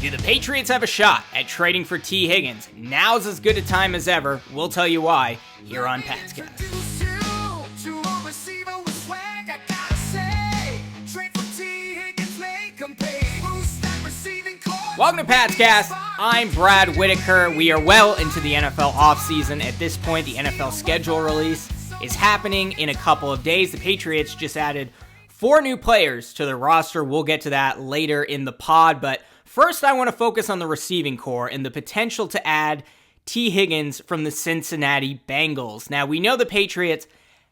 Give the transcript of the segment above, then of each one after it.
Do the Patriots have a shot at trading for Tee Higgins? Now's as good a time as ever. We'll tell you why here on Patscast. Welcome to Patscast. I'm Brad Whitaker. We are well into the NFL offseason. At this point, the NFL schedule release is happening in a couple of days. The Patriots just added 4 new players to their roster. We'll get to that later in the pod, but first I want to focus on the receiving core and the potential to add Tee Higgins from the Cincinnati Bengals. Now, we know the Patriots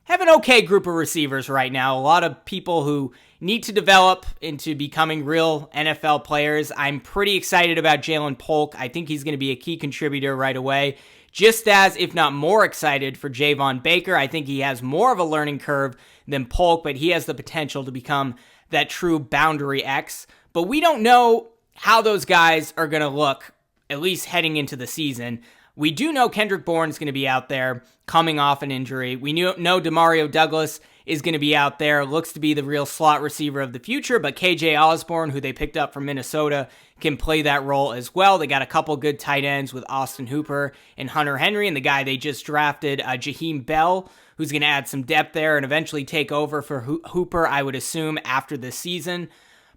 have an okay group of receivers right now. A lot of people who need to develop into becoming real NFL players. I'm pretty excited about Jalen Polk. I think he's going to be a key contributor right away. Just as, if not more excited for Javon Baker. I think he has more of a learning curve than Polk, but he has the potential to become that true boundary X. But we don't know how those guys are going to look, at least heading into the season. We do know Kendrick Bourne's going to be out there coming off an injury. We know Demario Douglas is going to be out there, looks to be the real slot receiver of the future, but KJ Osborne, who they picked up from Minnesota, can play that role as well. They got a couple good tight ends with Austin Hooper and Hunter Henry, and the guy they just drafted, Jaheim Bell, who's going to add some depth there and eventually take over for Hooper, I would assume, after this season.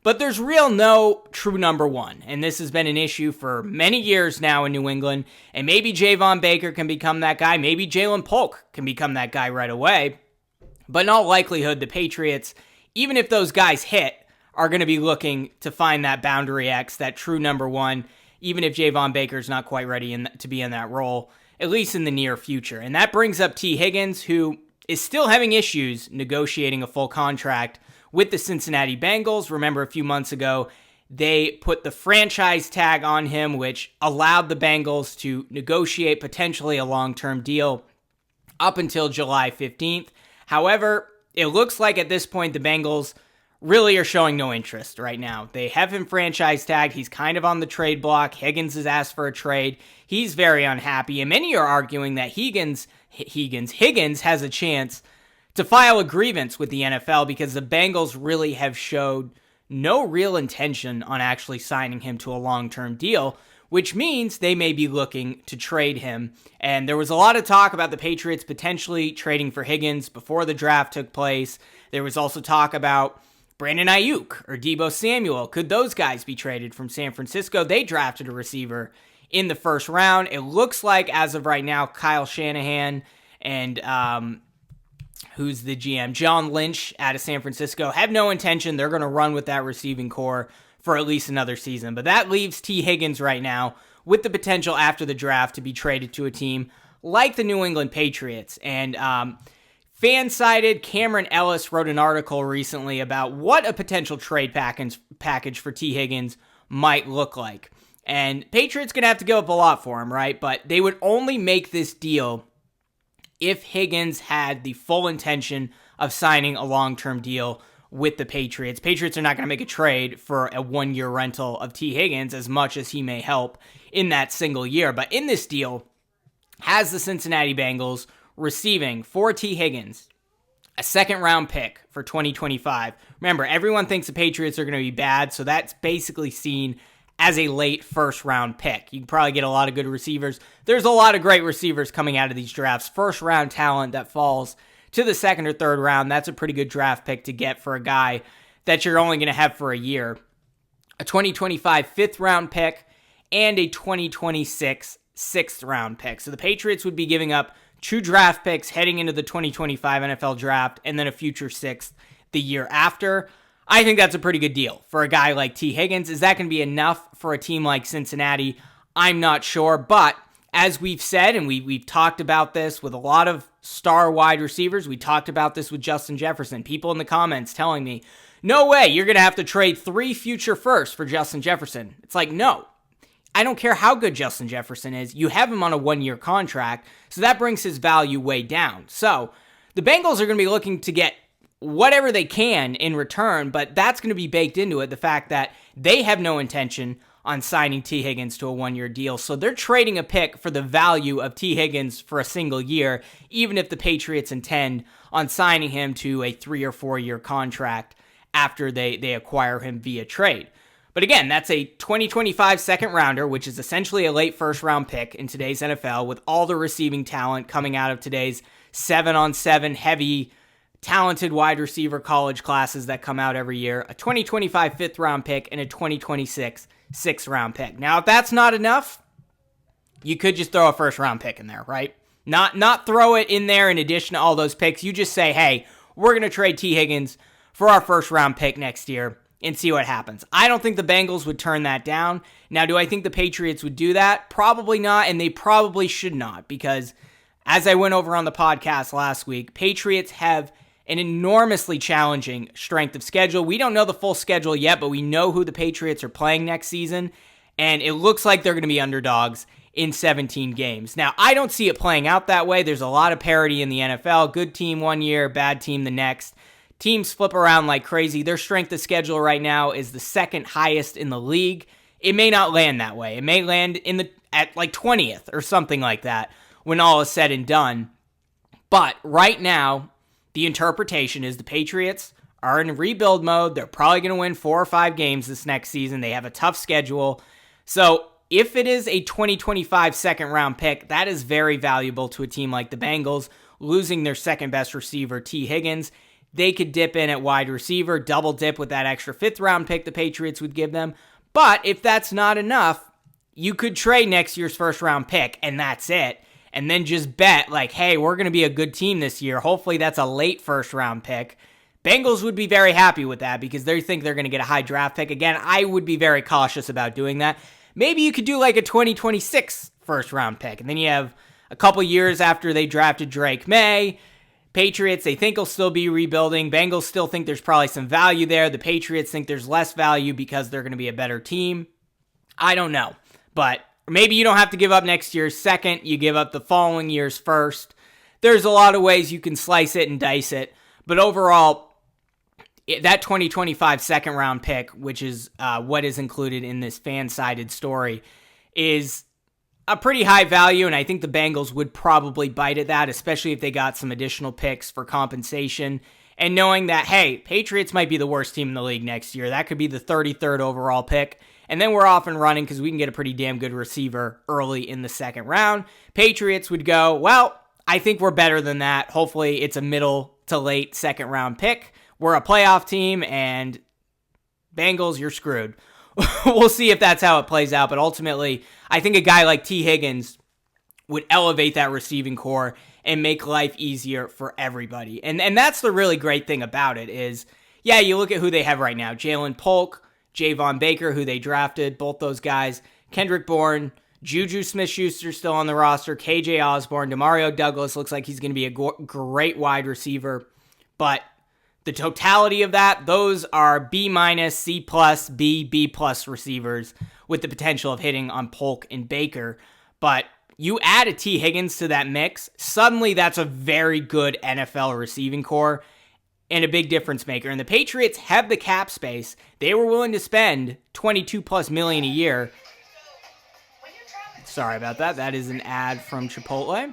But there's no true number one, and this has been an issue for many years now in New England, and maybe Javon Baker can become that guy, maybe Jalen Polk can become that guy right away, but in all likelihood, the Patriots, even if those guys hit, are going to be looking to find that boundary X, that true number one, even if Javon Baker's not quite ready to be in that role, at least in the near future. And that brings up Tee Higgins, who is still having issues negotiating a full contract with the Cincinnati Bengals. Remember, a few months ago, they put the franchise tag on him, which allowed the Bengals to negotiate potentially a long-term deal up until July 15th. However, it looks like at this point, the Bengals really are showing no interest right now. They have him franchise tagged. He's kind of on the trade block. Higgins has asked for a trade. He's very unhappy, and many are arguing that Higgins has a chance to file a grievance with the NFL because the Bengals really have showed no real intention on actually signing him to a long-term deal, which means they may be looking to trade him. And there was a lot of talk about the Patriots potentially trading for Higgins before the draft took place. There was also talk about Brandon Ayuk or Deebo Samuel. Could those guys be traded from San Francisco? They drafted a receiver in the first round. It looks like, as of right now, Kyle Shanahan and who's the GM, John Lynch out of San Francisco, have no intention. They're going to run with that receiving core for at least another season. But that leaves Tee Higgins right now with the potential after the draft to be traded to a team like the New England Patriots. And FanSided Cameron Ellis wrote an article recently about what a potential trade package for Tee Higgins might look like. And Patriots going to have to give up a lot for him, right? But they would only make this deal if Higgins had the full intention of signing a long-term deal with the Patriots. Patriots are not going to make a trade for a 1-year rental of Tee Higgins, as much as he may help in that single year. But in this deal, has the Cincinnati Bengals receiving for Tee Higgins a second-round pick for 2025. Remember, everyone thinks the Patriots are going to be bad, so that's basically seen as a late first-round pick. You can probably get a lot of good receivers. There's a lot of great receivers coming out of these drafts. First-round talent that falls to the second or third round, that's a pretty good draft pick to get for a guy that you're only going to have for a year. A 2025 fifth-round pick and a 2026 sixth-round pick. So the Patriots would be giving up 2 draft picks heading into the 2025 NFL draft and then a future sixth the year after. I think that's a pretty good deal for a guy like Tee Higgins. Is that going to be enough for a team like Cincinnati? I'm not sure, but as we've said, and we've talked about this with a lot of star wide receivers, we talked about this with Justin Jefferson. People in the comments telling me, no way, you're going to have to trade 3 future firsts for Justin Jefferson. It's like, no. I don't care how good Justin Jefferson is. You have him on a 1-year contract, so that brings his value way down. So the Bengals are going to be looking to get whatever they can in return, but that's going to be baked into it, the fact that they have no intention on signing Tee Higgins to a 1-year deal. So they're trading a pick for the value of Tee Higgins for a single year, even if the Patriots intend on signing him to a 3 or 4 year contract after they acquire him via trade. But again, that's a 2025 second rounder, which is essentially a late first round pick in today's NFL with all the receiving talent coming out of today's 7-on-7 heavy, talented wide receiver college classes that come out every year, a 2025 fifth round pick, and a 2026 sixth round pick. Now, if that's not enough, you could just throw a first round pick in there, right? Not throw it in there in addition to all those picks. You just say, hey, we're going to trade Tee Higgins for our first round pick next year and see what happens. I don't think the Bengals would turn that down. Now, do I think the Patriots would do that? Probably not, and they probably should not, because as I went over on the podcast last week, Patriots have an enormously challenging strength of schedule. We don't know the full schedule yet, but we know who the Patriots are playing next season, and it looks like they're going to be underdogs in 17 games. Now, I don't see it playing out that way. There's a lot of parity in the NFL. Good team one year, bad team the next. Teams flip around like crazy. Their strength of schedule right now is the second highest in the league. It may not land that way. It may land at like 20th or something like that when all is said and done. But right now, the interpretation is the Patriots are in rebuild mode. They're probably going to win 4 or 5 games this next season. They have a tough schedule. So if it is a 2025 second round pick, that is very valuable to a team like the Bengals, losing their second best receiver, Tee Higgins. They could dip in at wide receiver, double dip with that extra 5th round pick the Patriots would give them. But if that's not enough, you could trade next year's first round pick, and that's it. And then just bet, like, hey, we're going to be a good team this year. Hopefully that's a late first round pick. Bengals would be very happy with that because they think they're going to get a high draft pick. Again, I would be very cautious about doing that. Maybe you could do like a 2026 first round pick, and then you have a couple years after they drafted Drake May. Patriots, they think will still be rebuilding. Bengals still think there's probably some value there. The Patriots think there's less value because they're going to be a better team. I don't know. But maybe you don't have to give up next year's second. You give up the following year's first. There's a lot of ways you can slice it and dice it. But overall, that 2025 second round pick, which is what is included in this fan-sided story, is a pretty high value, and I think the Bengals would probably bite at that, especially if they got some additional picks for compensation. And knowing that, hey, Patriots might be the worst team in the league next year. That could be the 33rd overall pick. And then we're off and running because we can get a pretty damn good receiver early in the second round. Patriots would go, well, I think we're better than that. Hopefully it's a middle to late second round pick. We're a playoff team, and Bengals, you're screwed. We'll see if that's how it plays out, but ultimately, I think a guy like Tee Higgins would elevate that receiving core and make life easier for everybody. And that's the really great thing about it is, yeah, you look at who they have right now. Jalen Polk, Javon Baker, who they drafted, both those guys. Kendrick Bourne, Juju Smith-Schuster still on the roster. KJ Osborne, Demario Douglas looks like he's going to be a great wide receiver. But the totality of that, those are B-, C+, B, B+ receivers with the potential of hitting on Polk and Baker. But you add a Tee Higgins to that mix, suddenly that's a very good NFL receiving core and a big difference maker. And the Patriots have the cap space. They were willing to spend $22+ million a year. Sorry about that. That is an ad from Chipotle.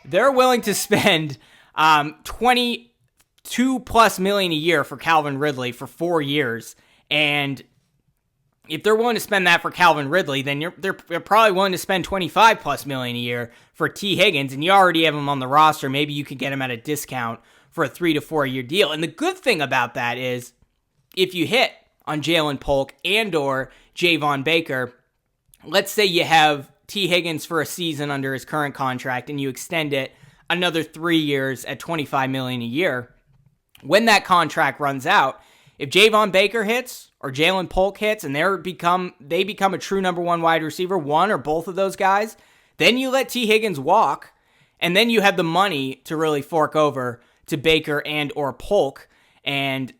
They're willing to spend $22+ million a year for Calvin Ridley for 4 years. And if they're willing to spend that for Calvin Ridley, then they're probably willing to spend $25+ million a year for Tee Higgins, and you already have him on the roster. Maybe you could get him at a discount for a 3 to 4 year deal. And the good thing about that is if you hit on Jalen Polk and or Javon Baker, let's say you have Tee Higgins for a season under his current contract and you extend it another 3 years at $25 million a year. When that contract runs out, if Javon Baker hits or Jalen Polk hits and they become a true number one wide receiver, one or both of those guys, then you let Tee Higgins walk, and then you have the money to really fork over to Baker and or Polk, and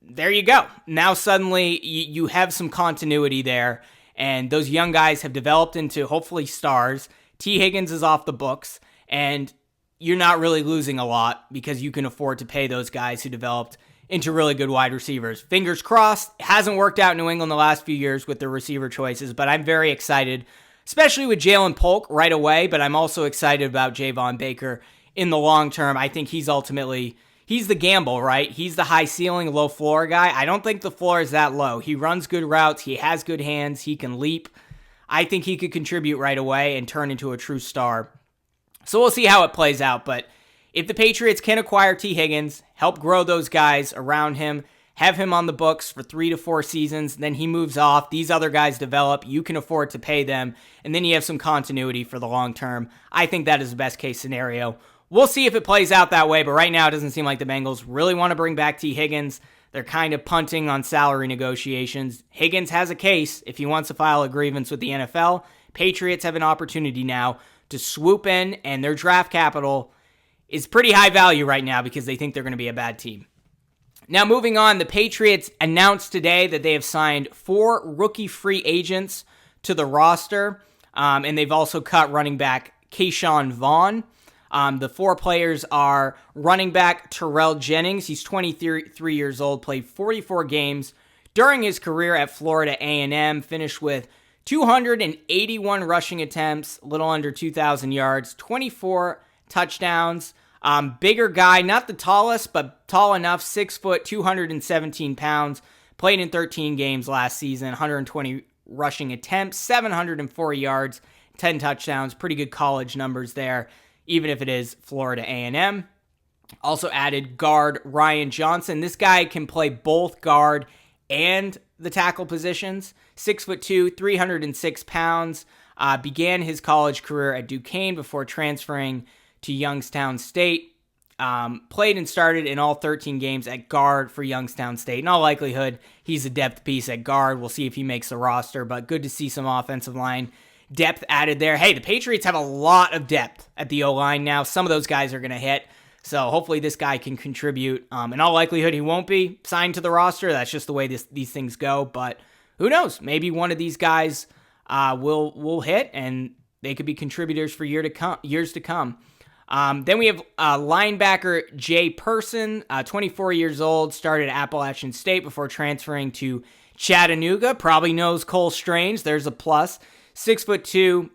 there you go. Now suddenly you have some continuity there, and those young guys have developed into hopefully stars. Tee Higgins is off the books, and you're not really losing a lot because you can afford to pay those guys who developed into really good wide receivers. Fingers crossed. It hasn't worked out in New England the last few years with their receiver choices, but I'm very excited, especially with Jalen Polk right away, but I'm also excited about Javon Baker in the long term. I think he's ultimately he's the gamble, right? He's the high ceiling, low floor guy. I don't think the floor is that low. He runs good routes. He has good hands. He can leap. I think he could contribute right away and turn into a true star. So we'll see how it plays out. But if the Patriots can acquire Tee Higgins, help grow those guys around him, have him on the books for 3 to 4 seasons, then he moves off, these other guys develop, you can afford to pay them, and then you have some continuity for the long term. I think that is the best case scenario. We'll see if it plays out that way, but right now it doesn't seem like the Bengals really want to bring back Tee Higgins. They're kind of punting on salary negotiations. Higgins has a case if he wants to file a grievance with the NFL. Patriots have an opportunity now to swoop in, and their draft capital is pretty high value right now because they think they're going to be a bad team. Now, moving on, the Patriots announced today that they have signed 4 rookie free agents to the roster, and they've also cut running back Keyshawn Vaughn. The 4 players are running back Terrell Jennings. He's 23 years old, played 44 games during his career at Florida A&M, finished with 281 rushing attempts, a little under 2,000 yards, 24 touchdowns. Bigger guy, not the tallest, but tall enough, 6 foot, 217 pounds, played in 13 games last season, 120 rushing attempts, 704 yards, 10 touchdowns, pretty good college numbers there, even if it is Florida A&M. Also added guard Ryan Johnson. This guy can play both guard and the tackle positions, 6'2", 306 pounds, began his college career at Duquesne before transferring to Youngstown State. Played and started in all 13 games at guard for Youngstown State. In all likelihood, he's a depth piece at guard. We'll see if he makes the roster, but good to see some offensive line depth added there. Hey, the Patriots have a lot of depth at the O-line now. Some of those guys are going to hit, so hopefully this guy can contribute. In all likelihood, he won't be signed to the roster. That's just the way these things go, but who knows? Maybe one of these guys will hit, and they could be contributors for years to come. Then we have linebacker Jay Person, 24 years old, started at Appalachian State before transferring to Chattanooga. Probably knows Cole Strange. There's a plus. 6'2",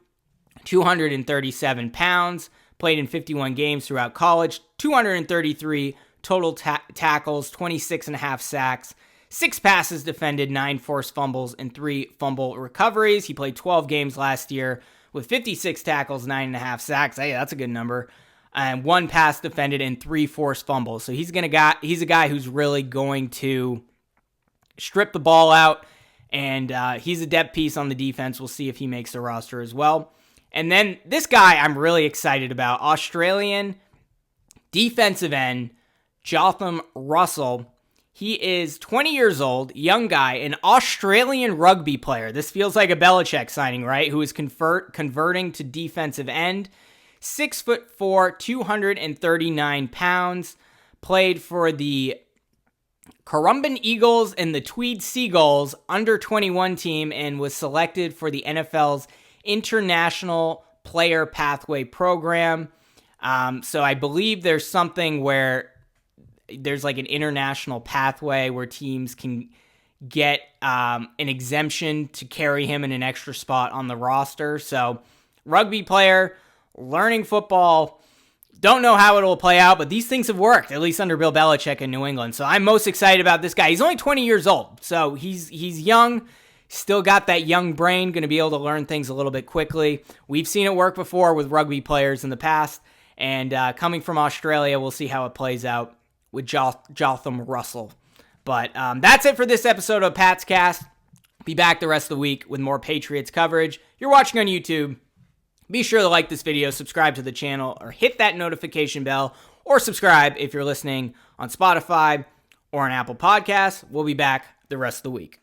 237 pounds. Played in 51 games throughout college. 233 total tackles, 26.5 sacks. 6 passes defended, 9 forced fumbles, and 3 fumble recoveries. He played 12 games last year with 56 tackles, 9.5 sacks. Hey, that's a good number. And 1 pass defended and 3 forced fumbles. So he's a guy who's really going to strip the ball out, and he's a depth piece on the defense. We'll see if he makes the roster as well. And then this guy I'm really excited about, Australian defensive end Jotham Russell. He is 20 years old, young guy, an Australian rugby player. This feels like a Belichick signing, right? Who is converting to defensive end. 6'4", 239 pounds. Played for the Currumbin Eagles and the Tweed Seagulls under-21 team and was selected for the NFL's International Player Pathway Program. So I believe there's something where there's like an international pathway where teams can get an exemption to carry him in an extra spot on the roster. So rugby player, learning football, don't know how it will play out, but these things have worked, at least under Bill Belichick in New England. So I'm most excited about this guy. He's only 20 years old, so he's young, still got that young brain, going to be able to learn things a little bit quickly. We've seen it work before with rugby players in the past, and coming from Australia, we'll see how it plays out with Jotham Russell. But that's it for this episode of Pat's Cast. Be back the rest of the week with more Patriots coverage. You're watching on YouTube. Be sure to like this video, subscribe to the channel, or hit that notification bell, or subscribe if you're listening on Spotify or on Apple Podcasts. We'll be back the rest of the week.